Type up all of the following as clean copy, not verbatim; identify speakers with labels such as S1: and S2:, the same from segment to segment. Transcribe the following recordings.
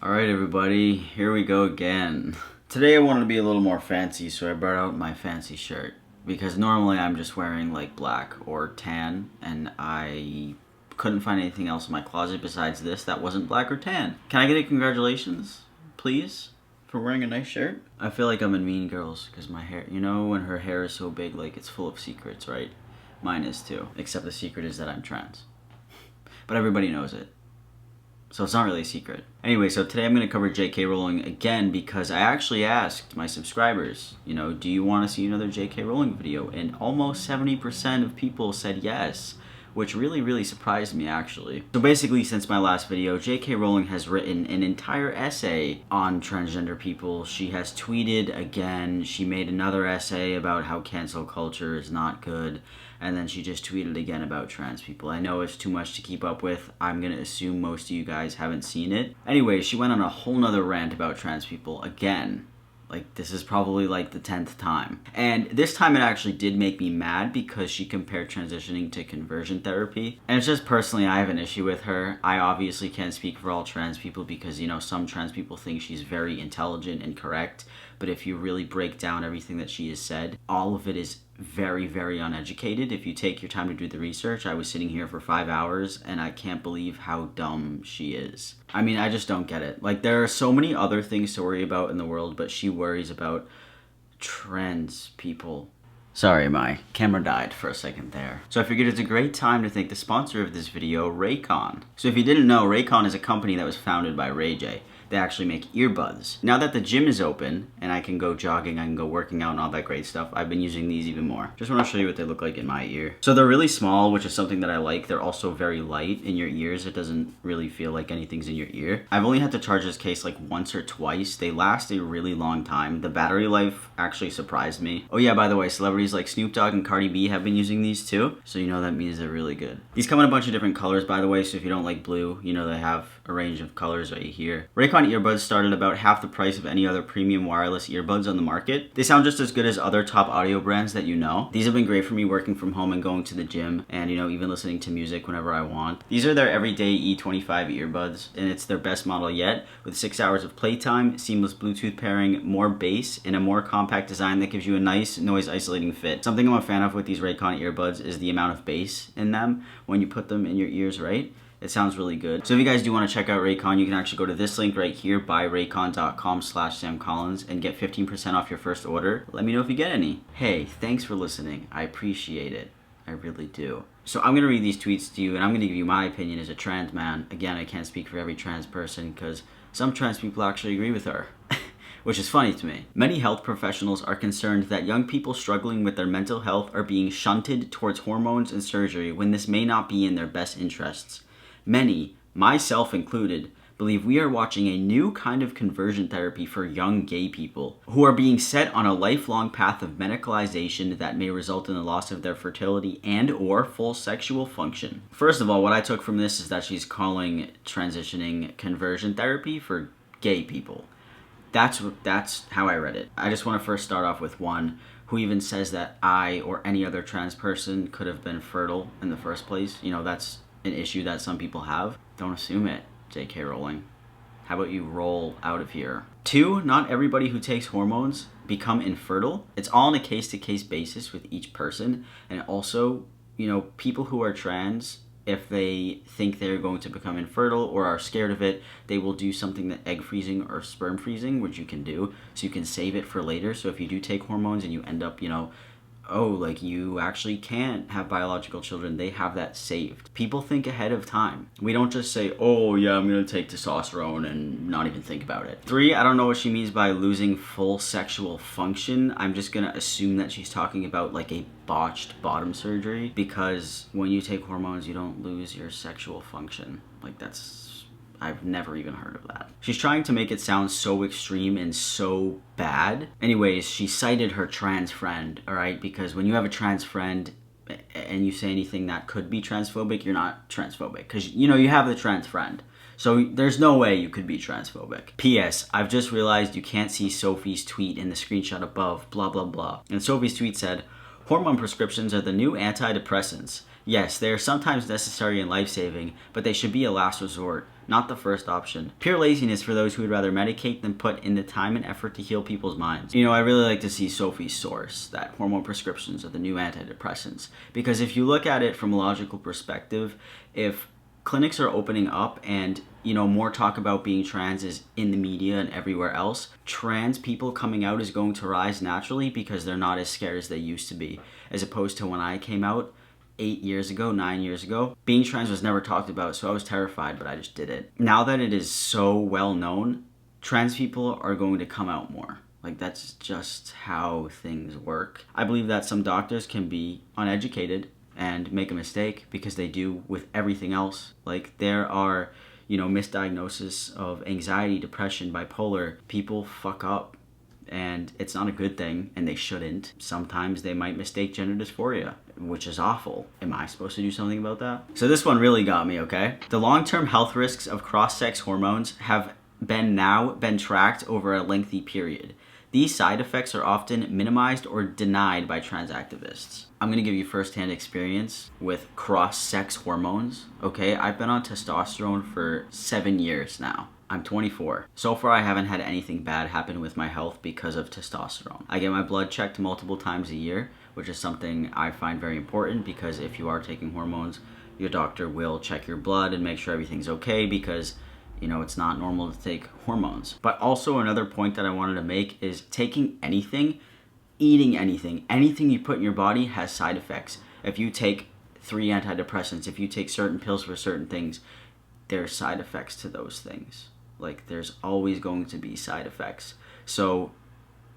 S1: Alright everybody, here we go again. Today I wanted to be a little more fancy, so I brought out my fancy shirt. Because normally I'm just wearing like black or tan, and I couldn't find anything else in my closet besides this that wasn't black or tan. Can I get a congratulations, please, for wearing a nice shirt? I feel like I'm in Mean Girls, because my hair, you know when her hair is so big, like it's full of secrets, right? Mine is too, except the secret is that I'm trans. But everybody knows it. So it's not really a secret. Anyway, so today I'm going to cover J.K. Rowling again because I actually asked my subscribers, do you want to see another J.K. Rowling video? And almost 70% of people said yes, which really surprised me actually. So basically, since my last video, J.K. Rowling has written an entire essay on transgender people. She has tweeted again. She made another essay about how cancel culture is not good. And then she just tweeted again about trans people. I know it's too much to keep up with. I'm gonna assume most of you guys haven't seen it. Anyway, she went on a whole nother rant about trans people again. Like, this is probably like the 10th time. And this time it actually did make me mad because she compared transitioning to conversion therapy. And it's just personally, I have an issue with her. I obviously can't speak for all trans people because, some trans people think she's very intelligent and correct. But if you really break down everything that she has said, all of it is very uneducated. If you take your time to do the research, I was sitting here for 5 hours and I can't believe how dumb she is. I mean, I just don't get it. Like, there are so many other things to worry about in the world, but she worries about trans people. Sorry, my camera died for a second there. So I figured it's a great time to thank the sponsor of this video, Raycon. So if you didn't know, Raycon is a company that was founded by Ray J. They actually make earbuds. Now that the gym is open and I can go jogging, I can go working out and all that great stuff, I've been using these even more. Just want to show you what they look like in my ear. So they're really small, which is something that I like. They're also very light in your ears. It doesn't really feel like anything's in your ear. I've only had to charge this case like once or twice. They last a really long time. The battery life actually surprised me. Oh yeah, by the way, celebrities like Snoop Dogg and Cardi B have been using these too. So that means they're really good. These come in a bunch of different colors, by the way, so if you don't like blue, they have a range of colors right here. Raycon Earbuds started about half the price of any other premium wireless earbuds on the market. They sound just as good as other top audio brands that you know. These have been great for me working from home and going to the gym and, even listening to music whenever I want. These are their everyday E25 earbuds, and it's their best model yet, with 6 hours of playtime, seamless Bluetooth pairing, more bass, and a more compact design that gives you a nice noise isolating fit. Something I'm a fan of with these Raycon earbuds is the amount of bass in them when you put them in your ears, right? It sounds really good. So if you guys do want to check out Raycon, you can actually go to this link right here, buyraycon.com/samcollins, and get 15% off your first order. Let me know if you get any. Hey, thanks for listening. I appreciate it. I really do. So I'm going to read these tweets to you, and I'm going to give you my opinion as a trans man. Again, I can't speak for every trans person because some trans people actually agree with her. Which is funny to me. Many health professionals are concerned that young people struggling with their mental health are being shunted towards hormones and surgery when this may not be in their best interests. Many, myself included, believe we are watching a new kind of conversion therapy for young gay people who are being set on a lifelong path of medicalization that may result in the loss of their fertility and or full sexual function. First of all, what I took from this is that she's calling transitioning conversion therapy for gay people. That's how I read it. I just want to first start off with one who even says that I or any other trans person could have been fertile in the first place. That's an issue that some people have. Don't assume it, J.K. Rowling. How about you roll out of here? 2, not everybody who takes hormones become infertile. It's all on a case-to-case basis with each person. And also, people who are trans, if they think they're going to become infertile or are scared of it, they will do something that egg freezing or sperm freezing, which you can do, so you can save it for later. So if you do take hormones and you end up, you actually can't have biological children, they have that saved. People think ahead of time. We don't just say, oh yeah, I'm gonna take testosterone and not even think about it. 3, I don't know what she means by losing full sexual function. I'm just gonna assume that she's talking about like a botched bottom surgery, because when you take hormones, you don't lose your sexual function. I've never even heard of that. She's trying to make it sound so extreme and so bad. Anyways, she cited her trans friend, alright? Because when you have a trans friend and you say anything that could be transphobic, you're not transphobic. Because, you have the trans friend. So there's no way you could be transphobic. P.S. I've just realized you can't see Sophie's tweet in the screenshot above, blah, blah, blah. And Sophie's tweet said, hormone prescriptions are the new antidepressants. Yes, they are sometimes necessary and life-saving, but they should be a last resort, not the first option. Pure laziness for those who would rather medicate than put in the time and effort to heal people's minds. You know, I really like to see Sophie's source, that hormone prescriptions are the new antidepressants. Because if you look at it from a logical perspective, if clinics are opening up and, you know, more talk about being trans is in the media and everywhere else, trans people coming out is going to rise naturally because they're not as scared as they used to be. As opposed to when I came out 8 years ago, 9 years ago, being trans was never talked about, so I was terrified, but I just did it. Now that it is so well known, trans people are going to come out more. Like, that's just how things work. I believe that some doctors can be uneducated and make a mistake because they do with everything else. Like, there are, you know, misdiagnosis of anxiety, depression, bipolar. People fuck up and it's not a good thing, and they shouldn't. Sometimes they might mistake gender dysphoria, which is awful. Am I supposed to do something about that? So this one really got me, okay? The long-term health risks of cross-sex hormones have been tracked over a lengthy period. These side effects are often minimized or denied by trans activists. I'm gonna give you first-hand experience with cross-sex hormones, okay? I've been on testosterone for 7 years now. I'm 24. So far, I haven't had anything bad happen with my health because of testosterone. I get my blood checked multiple times a year, which is something I find very important because if you are taking hormones, your doctor will check your blood and make sure everything's okay because, you know, it's not normal to take hormones. But also another point that I wanted to make is taking anything, eating anything you put in your body has side effects. If you take 3 antidepressants, if you take certain pills for certain things, there's side effects to those things. Like, there's always going to be side effects. So,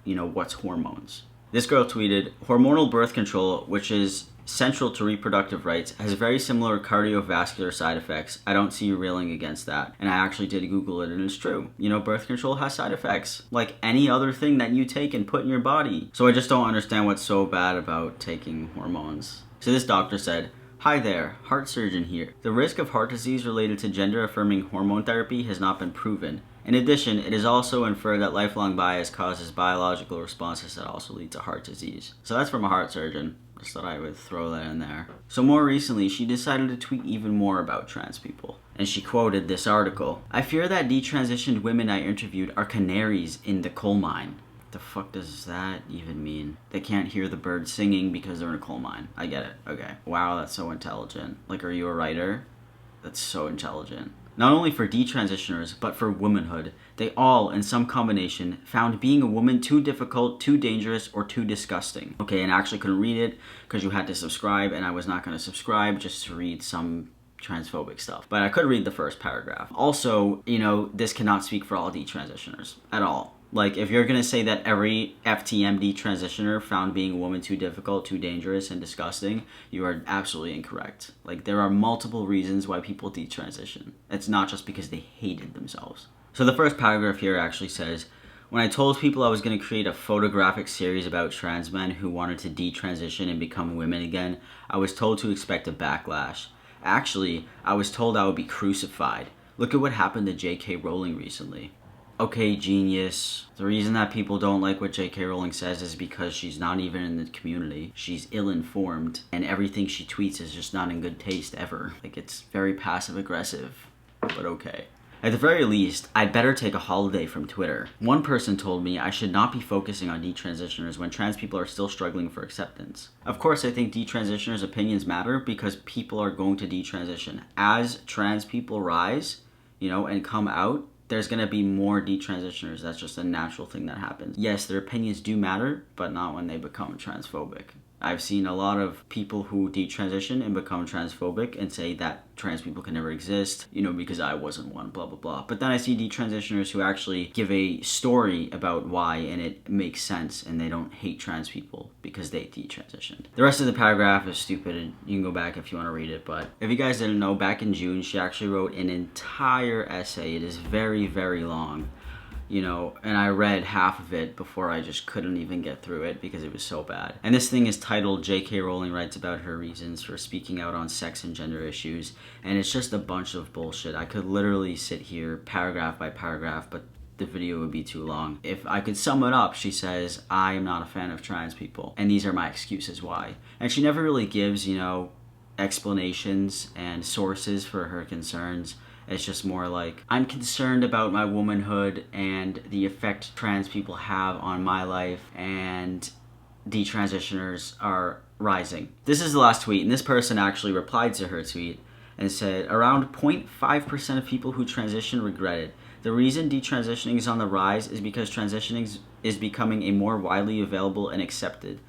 S1: you know, what's hormones? This girl tweeted, hormonal birth control, which is central to reproductive rights, has very similar cardiovascular side effects. I don't see you railing against that. And I actually did Google it, and it's true. You know, birth control has side effects, like any other thing that you take and put in your body. So I just don't understand what's so bad about taking hormones. So this doctor said, hi there, heart surgeon here. The risk of heart disease related to gender-affirming hormone therapy has not been proven. In addition, it is also inferred that lifelong bias causes biological responses that also lead to heart disease. So that's from a heart surgeon. Just thought I would throw that in there. So more recently, she decided to tweet even more about trans people. And she quoted this article. I fear that detransitioned women I interviewed are canaries in the coal mine. The fuck does that even mean? They can't hear the birds singing because they're in a coal mine. I get it. Okay. Wow, that's so intelligent. Like, are you a writer? That's so intelligent. Not only for detransitioners, but for womanhood, they all, in some combination, found being a woman too difficult, too dangerous, or too disgusting. Okay, and I actually couldn't read it because you had to subscribe, and I was not going to subscribe just to read some transphobic stuff. But I could read the first paragraph. Also, you know, this cannot speak for all detransitioners at all. Like, if you're gonna say that every FTMD transitioner found being a woman too difficult, too dangerous, and disgusting, you are absolutely incorrect. Like, there are multiple reasons why people detransition. It's not just because they hated themselves. So the first paragraph here actually says, when I told people I was gonna create a photographic series about trans men who wanted to detransition and become women again, I was told to expect a backlash. Actually, I was told I would be crucified. Look at what happened to J.K. Rowling recently. Okay, genius. The reason that people don't like what J.K. Rowling says is because she's not even in the community. She's ill-informed, and everything she tweets is just not in good taste ever. Like, it's very passive-aggressive, but okay. At the very least, I'd better take a holiday from Twitter. One person told me I should not be focusing on detransitioners when trans people are still struggling for acceptance. Of course, I think detransitioners' opinions matter because people are going to detransition. As trans people rise, you know, and come out, there's going to be more detransitioners. That's just a natural thing that happens. Yes, their opinions do matter, but not when they become transphobic. I've seen a lot of people who detransition and become transphobic and say that trans people can never exist, you know, because I wasn't one, blah, blah, blah. But then I see detransitioners who actually give a story about why, and it makes sense, and they don't hate trans people because they detransitioned. The rest of the paragraph is stupid, and you can go back if you want to read it, but if you guys didn't know, back in June, she actually wrote an entire essay. It is very, very long. You know, and I read half of it before I just couldn't even get through it because it was so bad. And this thing is titled J.K. Rowling Writes About Her Reasons for Speaking Out on Sex and Gender Issues, and it's just a bunch of bullshit. I could literally sit here paragraph by paragraph, but the video would be too long. If I could sum it up, she says, I am not a fan of trans people, and these are my excuses why. And she never really gives, you know, explanations and sources for her concerns. It's just more like, I'm concerned about my womanhood and the effect trans people have on my life, and detransitioners are rising. This is the last tweet, and this person actually replied to her tweet and said, around 0.5% of people who transition regret it. The reason detransitioning is on the rise is because transitioning is becoming a more widely available and accepted.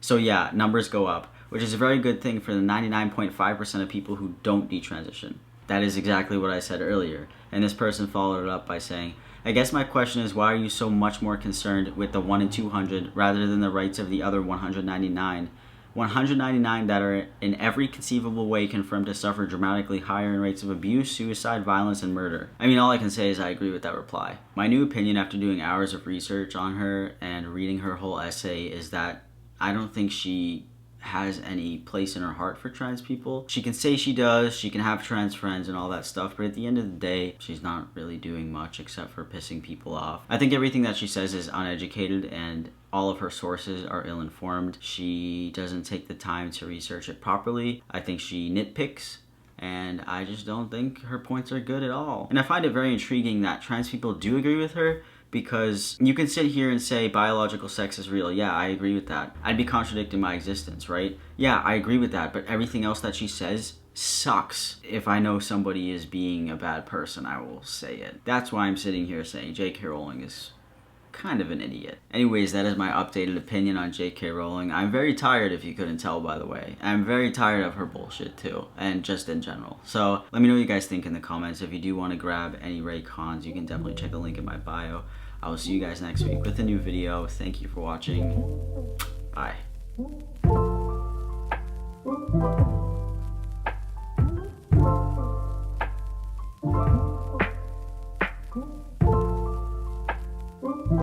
S1: So yeah, numbers go up, which is a very good thing for the 99.5% of people who don't detransition. That is exactly what I said earlier. And this person followed it up by saying, I guess my question is, why are you so much more concerned with the 1 in 200 rather than the rights of the other 199? 199 that are in every conceivable way confirmed to suffer dramatically higher in rates of abuse, suicide, violence, and murder. I mean, all I can say is I agree with that reply. My new opinion after doing hours of research on her and reading her whole essay is that I don't think she has any place in her heart for trans people. She can say she does, she can have trans friends and all that stuff, but at the end of the day, she's not really doing much except for pissing people off. I think everything that she says is uneducated and all of her sources are ill-informed. She doesn't take the time to research it properly. I think she nitpicks, and I just don't think her points are good at all. And I find it very intriguing that trans people do agree with her, because you can sit here and say biological sex is real. Yeah, I agree with that. I'd be contradicting my existence, right? Yeah, I agree with that, but everything else that she says sucks. If I know somebody is being a bad person, I will say it. That's why I'm sitting here saying J.K. Rowling is kind of an idiot. Anyways, that is my updated opinion on J.K. Rowling. I'm very tired, if you couldn't tell, by the way. I'm very tired of her bullshit too, and just in general. So let me know what you guys think in the comments. If you do want to grab any Raycons, you can definitely check the link in my bio. I will see you guys next week with a new video. Thank you for watching. Bye.